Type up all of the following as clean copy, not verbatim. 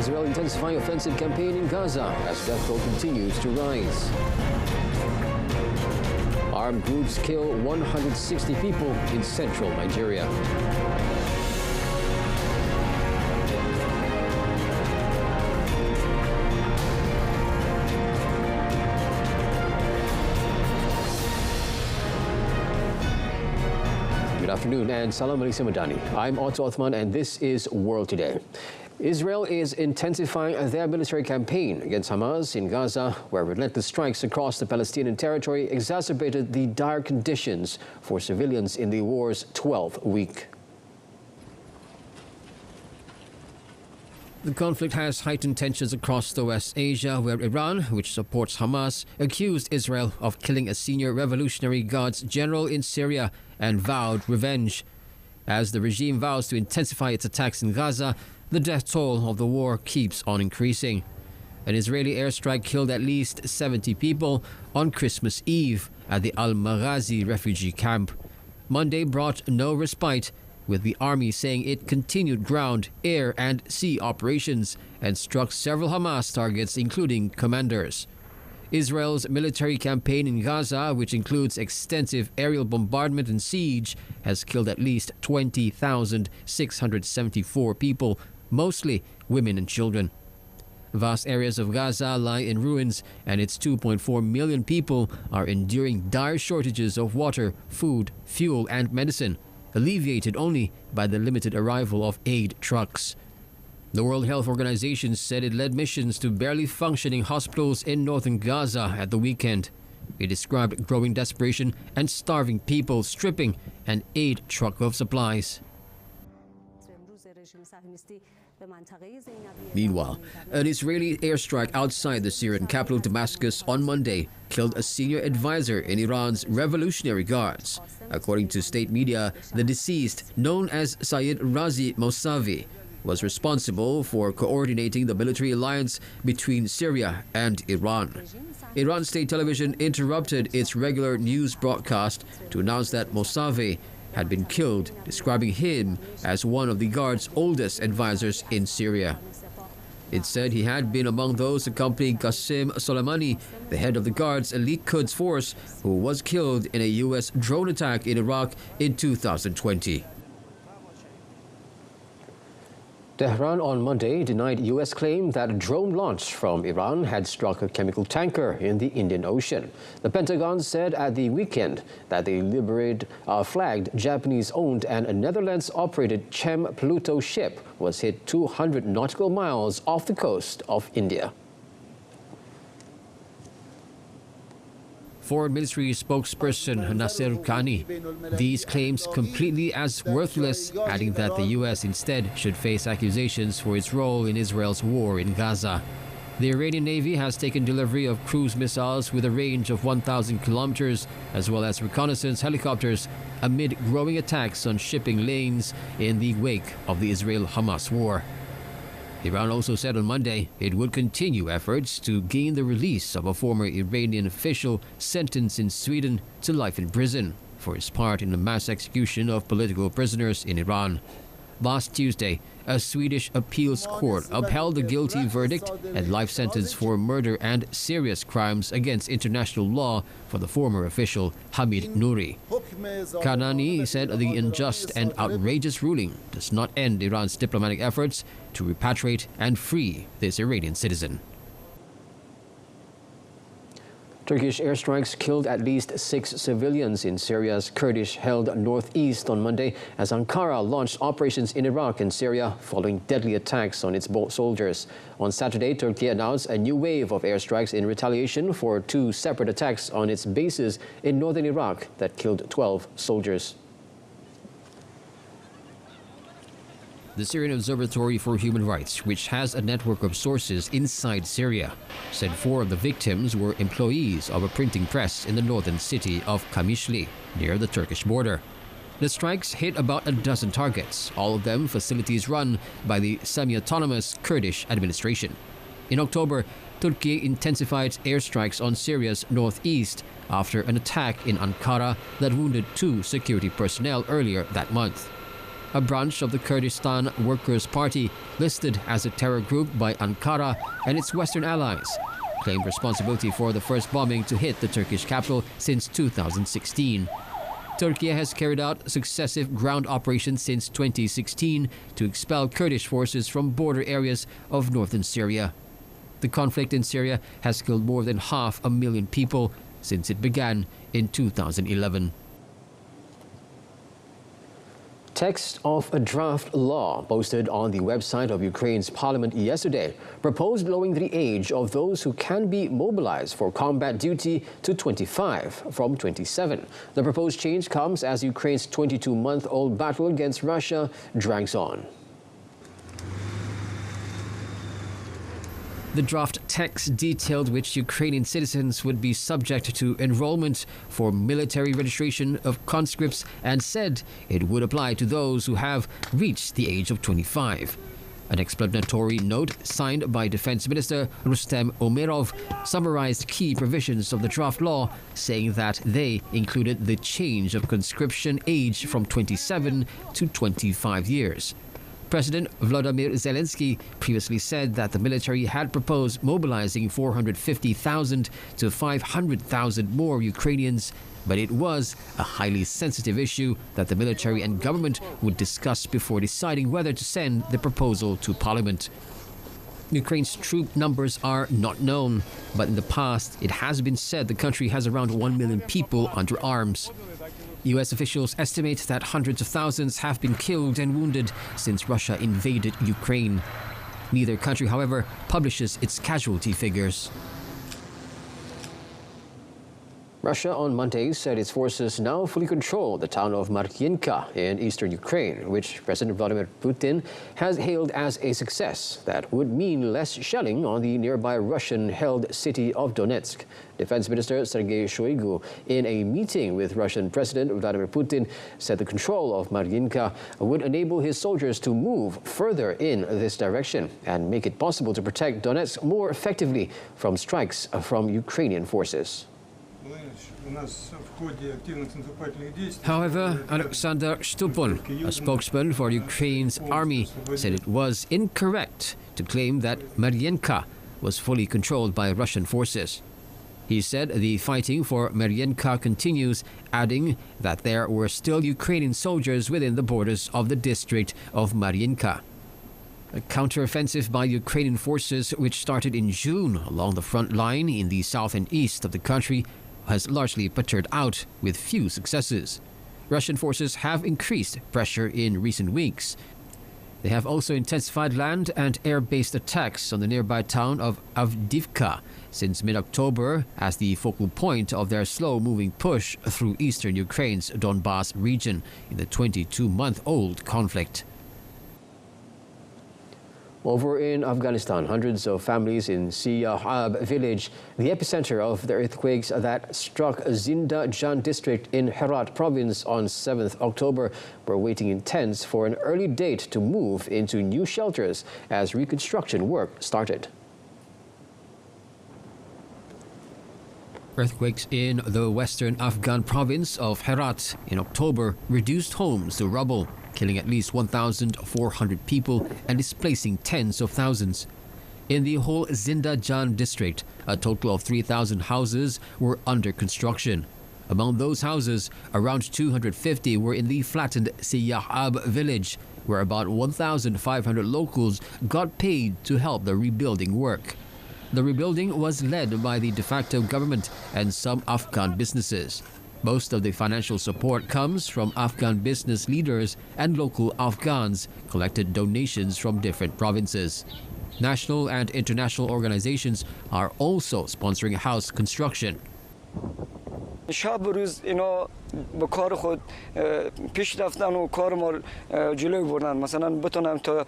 Israel intensifying offensive campaign in Gaza as death toll continues to rise. Armed groups kill 160 people in central Nigeria. Good afternoon and Salam Malaysia Madani. I'm Otto Othman and this is World Today. Israel is intensifying their military campaign against Hamas in Gaza, where relentless strikes across the Palestinian territory exacerbated the dire conditions for civilians in the war's 12th week. The conflict has heightened tensions across the West Asia, where Iran, which supports Hamas, accused Israel of killing a senior Revolutionary Guards general in Syria and vowed revenge. As the regime vows to intensify its attacks in Gaza, the death toll of the war keeps on increasing. An Israeli airstrike killed at least 70 people on Christmas Eve at the Al-Maghazi refugee camp. Monday brought no respite, with the army saying it continued ground, air and sea operations and struck several Hamas targets, including commanders. Israel's military campaign in Gaza, which includes extensive aerial bombardment and siege, has killed at least 20,674 people, mostly women and children. Vast areas of Gaza lie in ruins, and its 2.4 million people are enduring dire shortages of water, food, fuel and medicine, alleviated only by the limited arrival of aid trucks. The World Health Organization said it led missions to barely functioning hospitals in northern Gaza at the weekend. It described growing desperation and starving people stripping an aid truck of supplies. Meanwhile, an Israeli airstrike outside the Syrian capital Damascus on Monday killed a senior advisor in Iran's Revolutionary Guards. According to state media, the deceased, known as Sayyid Razi Mousavi, was responsible for coordinating the military alliance between Syria and Iran. Iran state television interrupted its regular news broadcast to announce that Mousavi had been killed, describing him as one of the Guard's oldest advisors in Syria. It said he had been among those accompanying Qasem Soleimani, the head of the Guard's elite Quds force, who was killed in a U.S. drone attack in Iraq in 2020. Tehran on Monday denied U.S. claim that a drone launched from Iran had struck a chemical tanker in the Indian Ocean. The Pentagon said at the weekend that the deliberate flagged Japanese-owned and a Netherlands-operated Chem Pluto ship was hit 200 nautical miles off the coast of India. Foreign Ministry spokesperson Nasser Khani these claims completely as worthless, adding that the U.S. instead should face accusations for its role in Israel's war in Gaza. The Iranian Navy has taken delivery of cruise missiles with a range of 1,000 kilometers, as well as reconnaissance helicopters, amid growing attacks on shipping lanes in the wake of the Israel-Hamas war. Iran also said on Monday it would continue efforts to gain the release of a former Iranian official sentenced in Sweden to life in prison for his part in the mass execution of political prisoners in Iran. Last Tuesday, a Swedish appeals court upheld the guilty verdict and life sentence for murder and serious crimes against international law for the former official Hamid Nouri. Kanani said the unjust and outrageous ruling does not end Iran's diplomatic efforts to repatriate and free this Iranian citizen. Turkish airstrikes killed at least 6 civilians in Syria's Kurdish-held northeast on Monday as Ankara launched operations in Iraq and Syria following deadly attacks on its soldiers. On Saturday, Turkey announced a new wave of airstrikes in retaliation for 2 separate attacks on its bases in northern Iraq that killed 12 soldiers. The Syrian Observatory for Human Rights, which has a network of sources inside Syria, said 4 of the victims were employees of a printing press in the northern city of Kamishli, near the Turkish border. The strikes hit about a dozen targets, all of them facilities run by the semi-autonomous Kurdish administration. In October, Turkey intensified airstrikes on Syria's northeast after an attack in Ankara that wounded 2 security personnel earlier that month. a branch of the Kurdistan Workers' Party listed as a terror group by Ankara and its Western allies, claimed responsibility for the first bombing to hit the Turkish capital since 2016. Turkey has carried out successive ground operations since 2016 to expel Kurdish forces from border areas of northern Syria. The conflict in Syria has killed more than 500,000 people since it began in 2011. Text of a draft law posted on the website of Ukraine's parliament yesterday proposed lowering the age of those who can be mobilized for combat duty to 25 from 27. The proposed change comes as Ukraine's 22-month-old battle against Russia drags on. The draft text detailed which Ukrainian citizens would be subject to enrollment for military registration of conscripts and said it would apply to those who have reached the age of 25. An explanatory note signed by Defense Minister Rustem Umerov summarized key provisions of the draft law, saying that they included the change of conscription age from 27 to 25 years. President Volodymyr Zelensky previously said that the military had proposed mobilizing 450,000 to 500,000 more Ukrainians, but it was a highly sensitive issue that the military and government would discuss before deciding whether to send the proposal to parliament. Ukraine's troop numbers are not known, but in the past it has been said the country has around 1 million people under arms. U.S. officials estimate that hundreds of thousands have been killed and wounded since Russia invaded Ukraine. Neither country, however, publishes its casualty figures. Russia on Monday said its forces now fully control the town of Markienka in eastern Ukraine, which President Vladimir Putin has hailed as a success that would mean less shelling on the nearby Russian-held city of Donetsk. Defense Minister Sergei Shoigu, in a meeting with Russian President Vladimir Putin, said the control of Markienka would enable his soldiers to move further in this direction and make it possible to protect Donetsk more effectively from strikes from Ukrainian forces. However, Alexander Stupon, a spokesman for Ukraine's army, said it was incorrect to claim that Markienka was fully controlled by Russian forces. He said the fighting for Markienka continues, adding that there were still Ukrainian soldiers within the borders of the district of Markienka. A counteroffensive by Ukrainian forces, which started in June along the front line in the south and east of the country, has largely petered out with few successes. Russian forces have increased pressure in recent weeks. They have also intensified land and air-based attacks on the nearby town of Avdiivka since mid-October as the focal point of their slow-moving push through eastern Ukraine's Donbas region in the 22-month-old conflict. Over in Afghanistan, hundreds of families in Siyahab village, the epicenter of the earthquakes that struck Zinda Jan district in Herat province on 7th October, were waiting in tents for an early date to move into new shelters as reconstruction work started. Earthquakes in the western Afghan province of Herat in October reduced homes to rubble, killing at least 1,400 people and displacing tens of thousands. In the whole Zinda Jan district, a total of 3,000 houses were under construction. Among those houses, around 250 were in the flattened Siyahab village, where about 1,500 locals got paid to help the rebuilding work. The rebuilding was led by the de facto government and some Afghan businesses. Most of the financial support comes from Afghan business leaders and local Afghans collected donations from different provinces. National and international organizations are also sponsoring house construction. شب روز اینا با کار خود پیش رفتن و کار ما جلوی بردن مثلا بتونم تا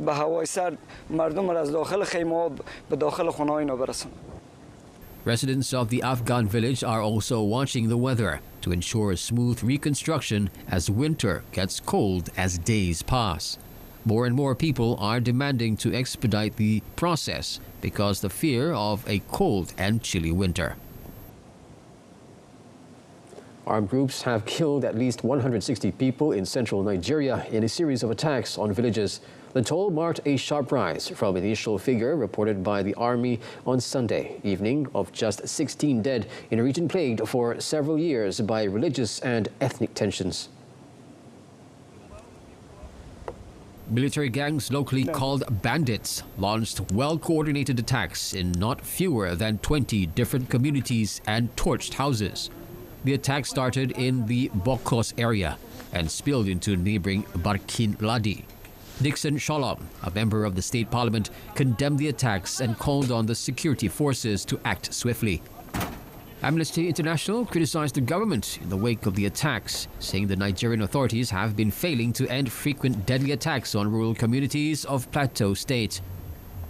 به هوای سرد مردم را از داخل خیمه به داخل خانه اینا برسن. Residents of the Afghan village are also watching the weather to ensure a smooth reconstruction as winter gets cold as days pass. More and more people are demanding to expedite the process because the fear of a cold and chilly winter. Armed groups have killed at least 160 people in central Nigeria in a series of attacks on villages. The toll marked a sharp rise from the initial figure reported by the army on Sunday evening of just 16 dead in a region plagued for several years by religious and ethnic tensions. Military gangs locally called bandits launched well-coordinated attacks in not fewer than 20 different communities and torched houses. The attack started in the Bokos area and spilled into neighboring Barkin Ladi. Dixon Sholom, a member of the state parliament, condemned the attacks and called on the security forces to act swiftly. Amnesty International criticized the government in the wake of the attacks, saying the Nigerian authorities have been failing to end frequent deadly attacks on rural communities of Plateau State.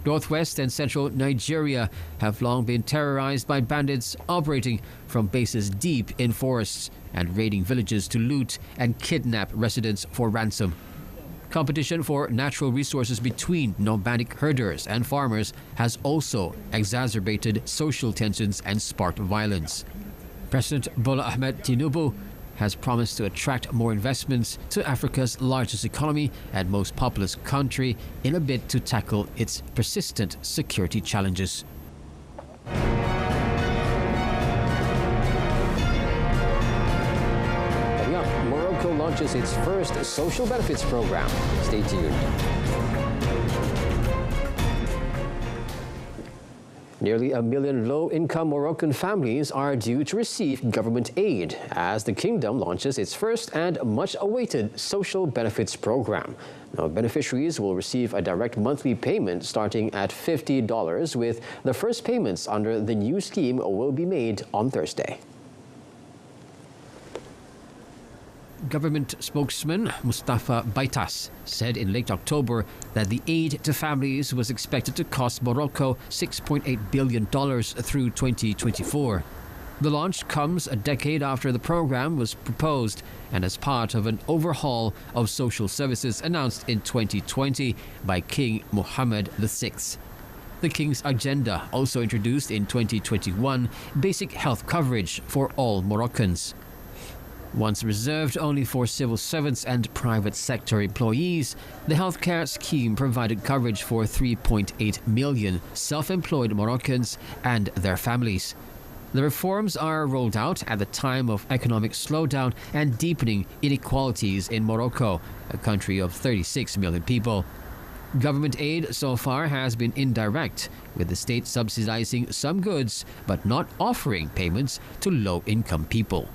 Northwest and central Nigeria have long been terrorized by bandits operating from bases deep in forests and raiding villages to loot and kidnap residents for ransom. Competition for natural resources between nomadic herders and farmers has also exacerbated social tensions and sparked violence. President Bola Ahmed Tinubu has promised to attract more investments to Africa's largest economy and most populous country in a bid to tackle its persistent security challenges. Morocco launches its first social benefits program. Stay tuned. Nearly 1 million low-income Moroccan families are due to receive government aid as the kingdom launches its first and much-awaited social benefits program. Now, beneficiaries will receive a direct monthly payment starting at $50, with the first payments under the new scheme will be made on Thursday. Government spokesman Mustafa Baitas said in late October that the aid to families was expected to cost Morocco $6.8 billion through 2024. The launch comes a decade after the program was proposed and as part of an overhaul of social services announced in 2020 by King Mohammed VI. The King's agenda also introduced in 2021 basic health coverage for all Moroccans. Once reserved only for civil servants and private sector employees, the healthcare scheme provided coverage for 3.8 million self-employed Moroccans and their families. The reforms are rolled out at the time of economic slowdown and deepening inequalities in Morocco, a country of 36 million people. Government aid so far has been indirect, with the state subsidizing some goods but not offering payments to low-income people.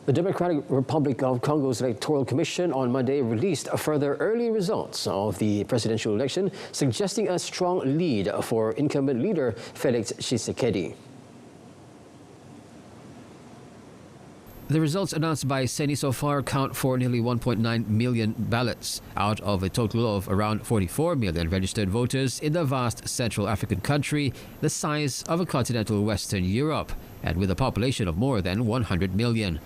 The Democratic Republic of Congo's Electoral Commission on Monday released further early results of the presidential election, suggesting a strong lead for incumbent leader Felix Tshisekedi. The results announced by CENI so far account for nearly 1.9 million ballots out of a total of around 44 million registered voters in the vast Central African country, the size of a continental Western Europe, and with a population of more than 100 million.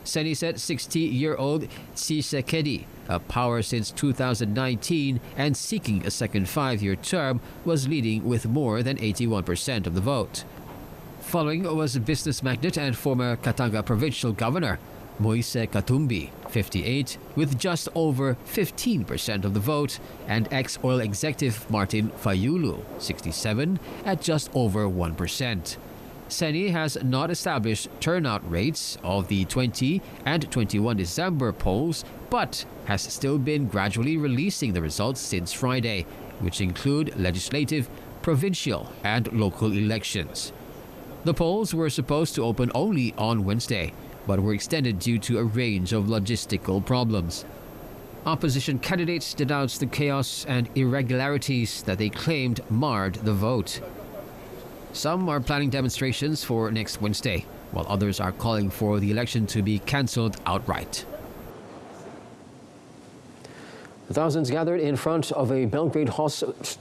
CENI said 60-year-old Tshisekedi, a power since 2019 and seeking a second 5-year term, was leading with more than 81% of the vote. Following was business magnate and former Katanga provincial governor Moise Katumbi, 58, with just over 15% of the vote, and ex-oil executive Martin Fayulu, 67, at just over 1%. CENI has not established turnout rates of the 20 and 21 December polls, but has still been gradually releasing the results since Friday, which include legislative, provincial, and local elections. The polls were supposed to open only on Wednesday, but were extended due to a range of logistical problems. Opposition candidates denounced the chaos and irregularities that they claimed marred the vote. Some are planning demonstrations for next Wednesday, while others are calling for the election to be cancelled outright. Thousands gathered in front of a Belgrade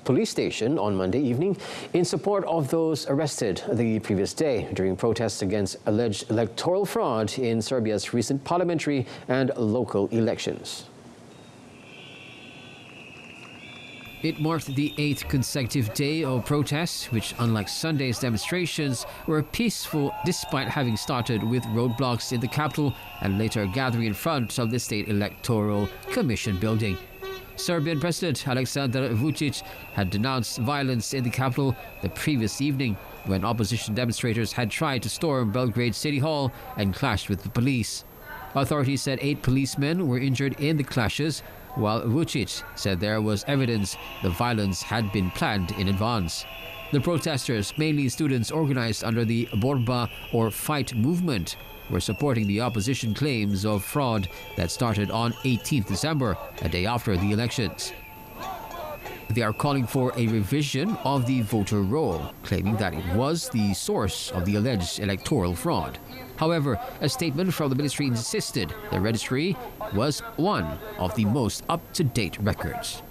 police station on Monday evening in support of those arrested the previous day during protests against alleged electoral fraud in Serbia's recent parliamentary and local elections. It marked the 8th consecutive day of protests, which, unlike Sunday's demonstrations, were peaceful despite having started with roadblocks in the capital and later gathering in front of the State Electoral Commission building. Serbian President Aleksandar Vučić had denounced violence in the capital the previous evening when opposition demonstrators had tried to storm Belgrade City Hall and clashed with the police. Authorities said 8 policemen were injured in the clashes, while Vučić said there was evidence the violence had been planned in advance. The protesters, mainly students organized under the Borba or Fight movement, were supporting the opposition claims of fraud that started on 18th December, a day after the elections. They are calling for a revision of the voter roll, claiming that it was the source of the alleged electoral fraud. However, a statement from the ministry insisted the registry was one of the most up-to-date records.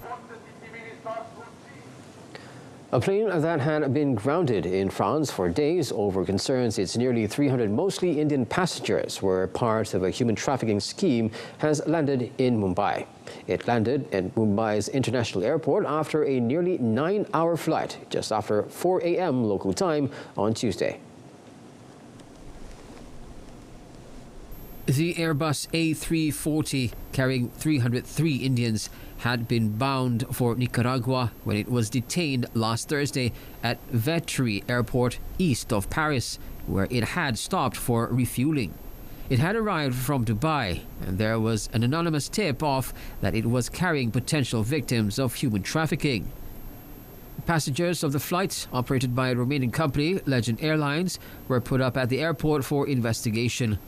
A plane that had been grounded in France for days over concerns its nearly 300 mostly Indian passengers were part of a human trafficking scheme has landed in Mumbai. It landed at Mumbai's international airport after a nearly 9-hour flight just after 4 a.m. local time on Tuesday. The Airbus A340 carrying 303 Indians had been bound for Nicaragua when it was detained last Thursday at Vetri Airport east of Paris, where it had stopped for refueling. It had arrived from Dubai, and there was an anonymous tip-off that it was carrying potential victims of human trafficking. Passengers of the flight, operated by a Romanian company, Legend Airlines, were put up at the airport for investigation.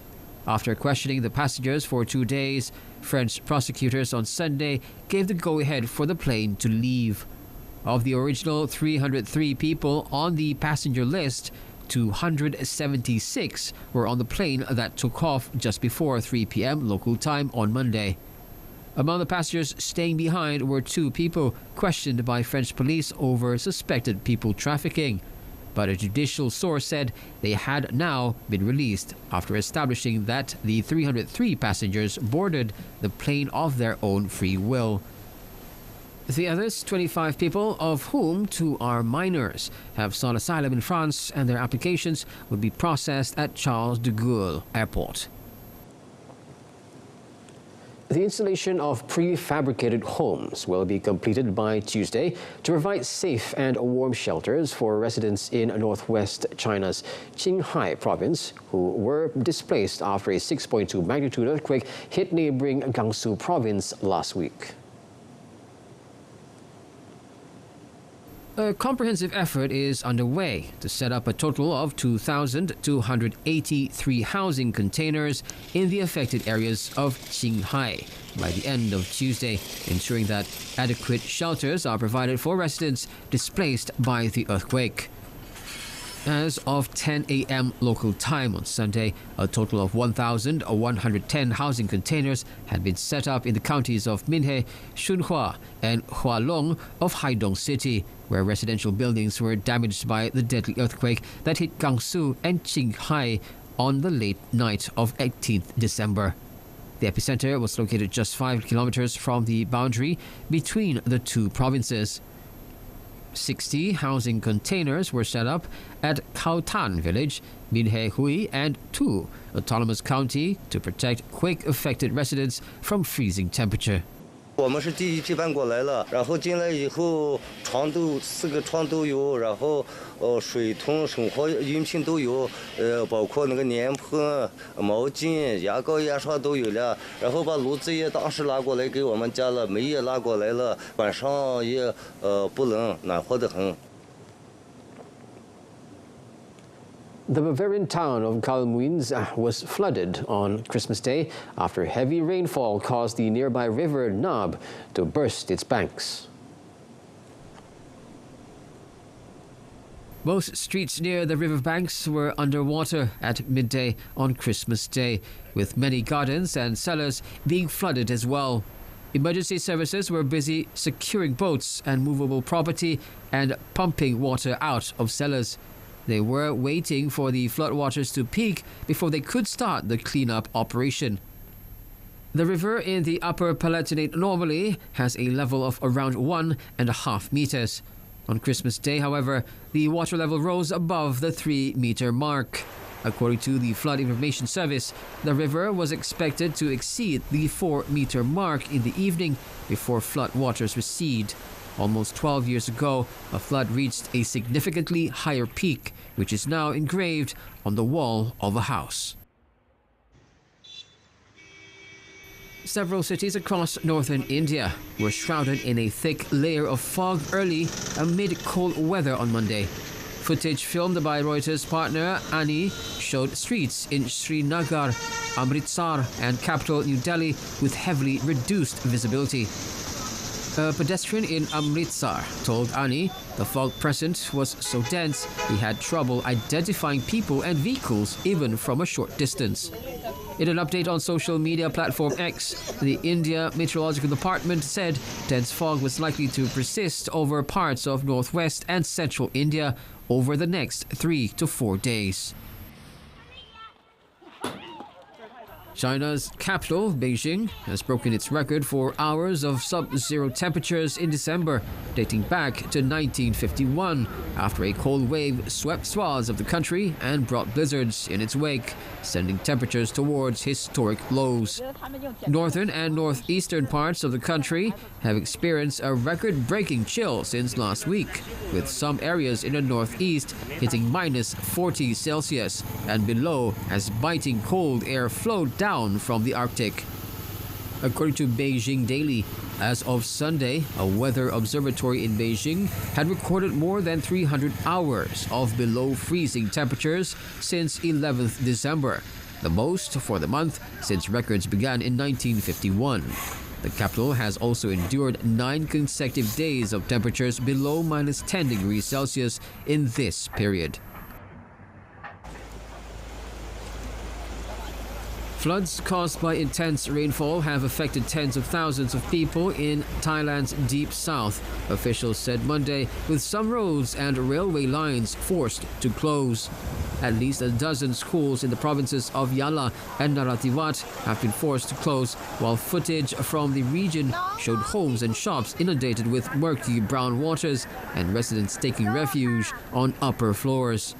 After questioning the passengers for 2 days, French prosecutors on Sunday gave the go-ahead for the plane to leave. Of the original 303 people on the passenger list, 276 were on the plane that took off just before 3 p.m. local time on Monday. Among the passengers staying behind were 2 people questioned by French police over suspected people trafficking. But a judicial source said they had now been released after establishing that the 303 passengers boarded the plane of their own free will. The others, 25 people, of whom 2 are minors, have sought asylum in France, and their applications will be processed at Charles de Gaulle Airport. The installation of prefabricated homes will be completed by Tuesday to provide safe and warm shelters for residents in northwest China's Qinghai province who were displaced after a 6.2 magnitude earthquake hit neighboring Gansu province last week. A comprehensive effort is underway to set up a total of 2,283 housing containers in the affected areas of Qinghai by the end of Tuesday, ensuring that adequate shelters are provided for residents displaced by the earthquake. As of 10 a.m. local time on Sunday, a total of 1,110 housing containers had been set up in the counties of Minhe, Shunhua, and Hualong of Haidong City, where residential buildings were damaged by the deadly earthquake that hit Gansu and Qinghai on the late night of 18th December. The epicenter was located just 5 kilometers from the boundary between the 2 provinces. 60 housing containers were set up at Kautan village, Minhe Hui, and Tu, autonomous county, to protect quake-affected residents from freezing temperature. 我们是第一批搬过来了，然后进来以后床都4个床都有，然后水桶、生活用品都有，包括那个脸盆、毛巾、牙膏、牙刷都有了，然后把炉子也当时拿过来给我们家了，煤也拿过来了，晚上也不冷，暖和得很。 The Bavarian town of Kalmuins was flooded on Christmas Day after heavy rainfall caused the nearby river Nab to burst its banks. Most streets near the riverbanks were underwater at midday on Christmas Day, with many gardens and cellars being flooded as well. Emergency services were busy securing boats and movable property and pumping water out of cellars. They were waiting for the floodwaters to peak before they could start the cleanup operation. The river in the Upper Palatinate normally has a level of around 1.5 meters. On Christmas Day, however, the water level rose above the 3-meter mark. According to the Flood Information Service, the river was expected to exceed the 4-meter mark in the evening before flood waters recede. Almost 12 years ago, a flood reached a significantly higher peak, which is now engraved on the wall of a house. Several cities across northern India were shrouded in a thick layer of fog early amid cold weather on Monday. Footage filmed by Reuters partner Ani showed streets in Srinagar, Amritsar and capital New Delhi with heavily reduced visibility. A pedestrian in Amritsar told Ani the fog present was so dense he had trouble identifying people and vehicles even from a short distance. In an update on social media platform X, the India Meteorological Department said dense fog was likely to persist over parts of northwest and central India over the next 3 to 4 days. China's capital, Beijing, has broken its record for hours of sub-zero temperatures in December, dating back to 1951, after a cold wave swept swaths of the country and brought blizzards in its wake, sending temperatures towards historic lows. Northern and northeastern parts of the country have experienced a record-breaking chill since last week, with some areas in the northeast hitting minus 40 Celsius and below as biting cold air flowed down from the Arctic. According to Beijing Daily, as of Sunday, a weather observatory in Beijing had recorded more than 300 hours of below freezing temperatures since 11th December, the most for the month since records began in 1951. The capital has also endured 9 consecutive days of temperatures below minus 10 degrees Celsius in this period. Floods caused by intense rainfall have affected tens of thousands of people in Thailand's deep south, officials said Monday, with some roads and railway lines forced to close. At least a dozen schools in the provinces of Yala and Narathiwat have been forced to close, while footage from the region showed homes and shops inundated with murky brown waters and residents taking refuge on upper floors.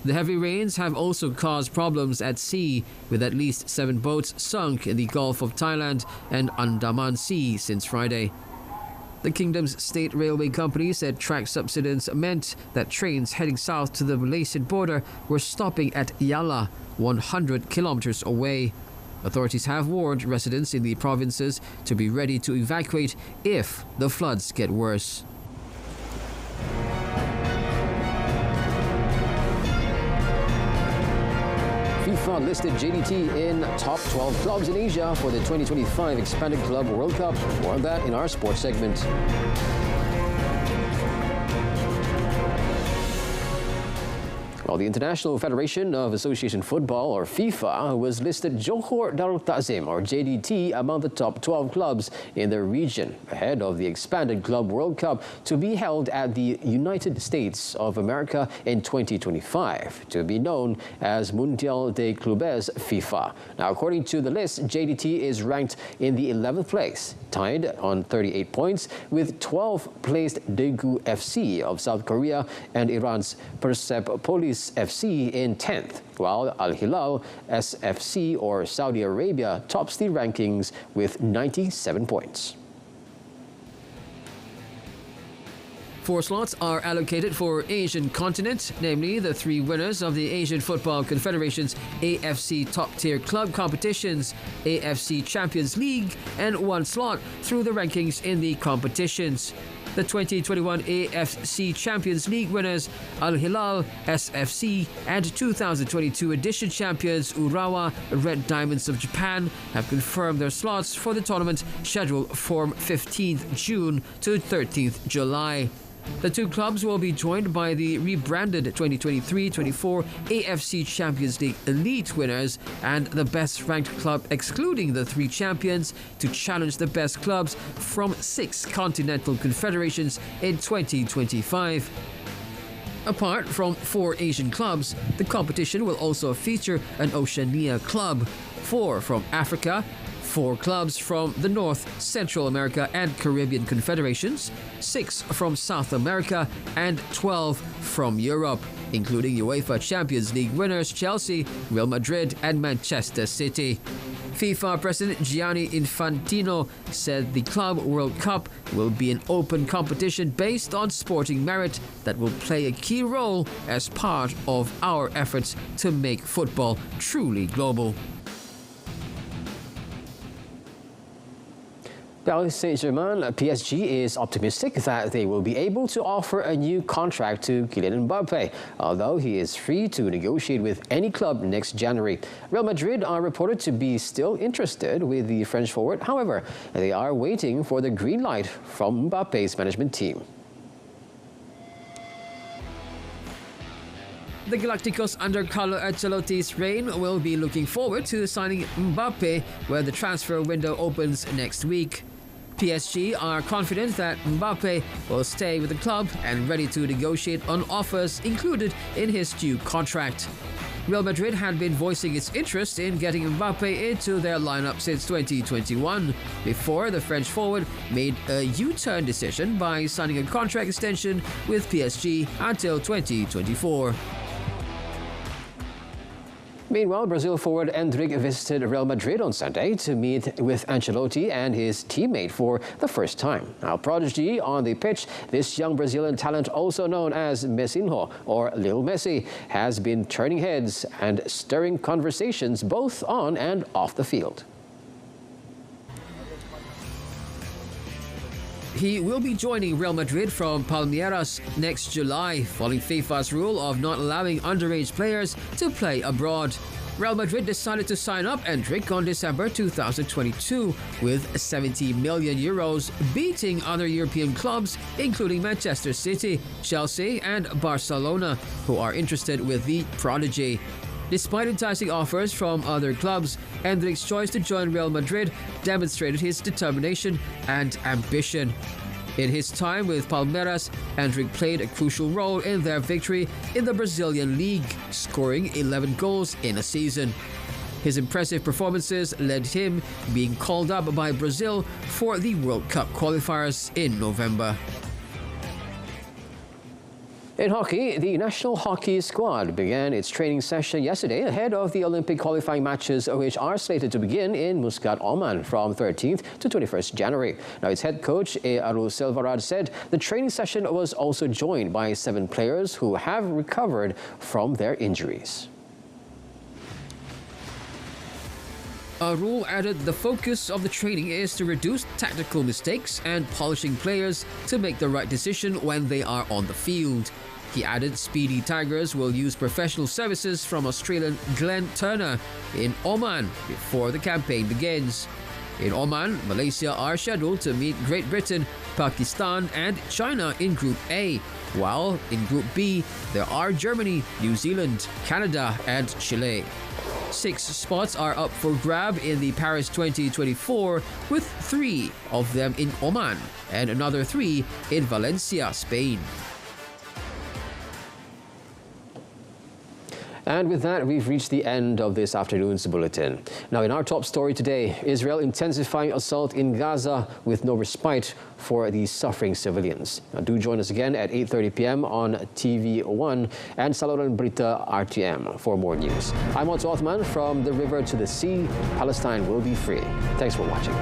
The heavy rains have also caused problems at sea, with at least 7 boats sunk in the Gulf of Thailand and Andaman Sea since Friday. The kingdom's state railway company said track subsidence meant that trains heading south to the Malaysian border were stopping at Yala, 100 kilometers away. Authorities have warned residents in the provinces to be ready to evacuate if the floods get worse. FIFA listed JDT in top 12 clubs in Asia for the 2025 Expanded Club World Cup. More on that in our sports segment. Well, the International Federation of Association Football, or FIFA, was listed Johor Darul Ta'zim, or JDT, among the top 12 clubs in the region, ahead of the Expanded Club World Cup to be held at the United States of America in 2025, to be known as Mundial de Clubes FIFA. Now, according to the list, JDT is ranked in the 11th place, tied on 38 points, with 12th placed Daegu FC of South Korea and Iran's Persepolis FC in 10th, while Al Hilal SFC, or Saudi Arabia, tops the rankings with 97 points. 4 slots are allocated for Asian continent, namely the 3 winners of the Asian Football Confederation's AFC top-tier club competitions, AFC Champions League, and 1 slot through the rankings in the competitions. The 2021 AFC Champions League winners Al Hilal SFC and 2022 edition champions Urawa Red Diamonds of Japan have confirmed their slots for the tournament scheduled from 15th June to 13th July. The 2 clubs will be joined by the rebranded 2023-24 AFC Champions League Elite winners and the best-ranked club, excluding the 3 champions, to challenge the best clubs from 6 continental confederations in 2025. Apart from 4 Asian clubs, the competition will also feature an Oceania club, 4 from Africa, 4 clubs from the North, Central America and Caribbean confederations, 6 from South America and 12 from Europe, including UEFA Champions League winners Chelsea, Real Madrid and Manchester City. FIFA President Gianni Infantino said the Club World Cup will be an open competition based on sporting merit that will play a key role as part of our efforts to make football truly global. Paris Saint-Germain, PSG, is optimistic that they will be able to offer a new contract to Kylian Mbappe, although he is free to negotiate with any club next January. Real Madrid are reported to be still interested with the French forward. However, they are waiting for the green light from Mbappe's management team. The Galacticos under Carlo Ancelotti's reign will be looking forward to signing Mbappe when the transfer window opens next week. PSG are confident that Mbappe will stay with the club and ready to negotiate on offers included in his new contract. Real Madrid had been voicing its interest in getting Mbappe into their lineup since 2021, before the French forward made a U-turn decision by signing a contract extension with PSG until 2024. Meanwhile, Brazil forward Endrick visited Real Madrid on Sunday to meet with Ancelotti and his teammate for the first time. Now, prodigy on the pitch, this young Brazilian talent, also known as Messinho or Lil Messi, has been turning heads and stirring conversations both on and off the field. He will be joining Real Madrid from Palmeiras next July, following FIFA's rule of not allowing underage players to play abroad. Real Madrid decided to sign up Endrick on December 2022 with 70 million euros, beating other European clubs including Manchester City, Chelsea and Barcelona, who are interested with the prodigy. Despite enticing offers from other clubs, Endrick's choice to join Real Madrid demonstrated his determination and ambition. In his time with Palmeiras, Endrick played a crucial role in their victory in the Brazilian League, scoring 11 goals in a season. His impressive performances led him being called up by Brazil for the World Cup qualifiers in November. In hockey, the national hockey squad began its training session yesterday ahead of the Olympic qualifying matches, which are slated to begin in Muscat, Oman from 13th to 21st January. Now, its head coach, Aru Silvarad, said the training session was also joined by 7 players who have recovered from their injuries. Arul added the focus of the training is to reduce tactical mistakes and polishing players to make the right decision when they are on the field. He added Speedy Tigers will use professional services from Australian Glenn Turner in Oman before the campaign begins. In Oman, Malaysia are scheduled to meet Great Britain, Pakistan and China in Group A, while in Group B there are Germany, New Zealand, Canada and Chile. 6 spots are up for grab in the Paris 2024, with 3 of them in Oman and another 3 in Valencia, Spain. And with that, we've reached the end of this afternoon's bulletin. Now, in our top story today, Israel intensifying assault in Gaza with no respite for the suffering civilians. Now, do join us again at 8:30 p.m. on TV1 and saluran Berita RTM for more news. I'm Otto Othman. From the river to the sea, Palestine will be free. Thanks for watching.